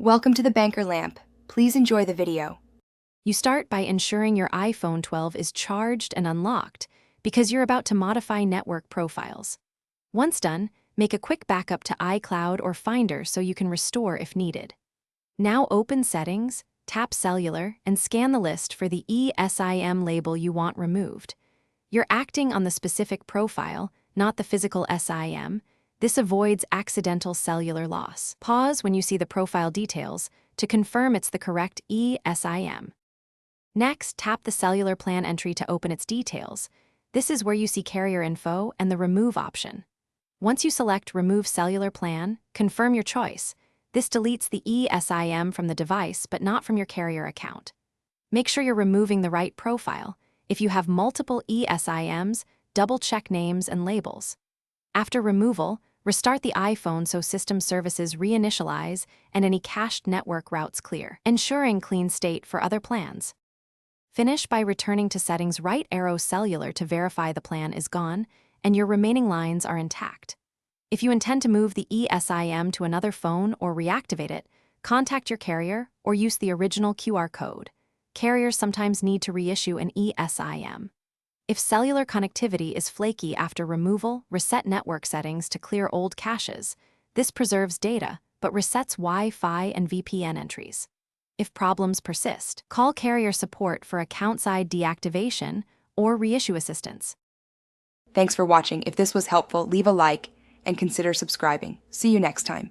Welcome to the Banker Lamp. Please enjoy the video. You start by ensuring your iPhone 12 is charged and unlocked because you're about to modify network profiles. Once done, make a quick backup to iCloud or Finder so you can restore if needed. Now open Settings, tap Cellular, and scan the list for the eSIM label you want removed. You're acting on the specific profile, not the physical SIM. This avoids accidental cellular loss. Pause when you see the profile details to confirm it's the correct eSIM. Next, tap the cellular plan entry to open its details. This is where you see carrier info and the Remove option. Once you select Remove Cellular Plan, confirm your choice. This deletes the eSIM from the device but not from your carrier account. Make sure you're removing the right profile. If you have multiple eSIMs, double-check names and labels. After removal, restart the iPhone so system services reinitialize and any cached network routes clear, ensuring clean state for other plans. Finish by returning to Settings right arrow Cellular to verify the plan is gone and your remaining lines are intact. If you intend to move the eSIM to another phone or reactivate it, contact your carrier or use the original QR code. Carriers sometimes need to reissue an eSIM. If cellular connectivity is flaky after removal, reset network settings to clear old caches. This preserves data, but resets Wi-Fi and VPN entries. If problems persist, call carrier support for account-side deactivation or reissue assistance. Thanks for watching. If this was helpful, leave a like and consider subscribing. See you next time.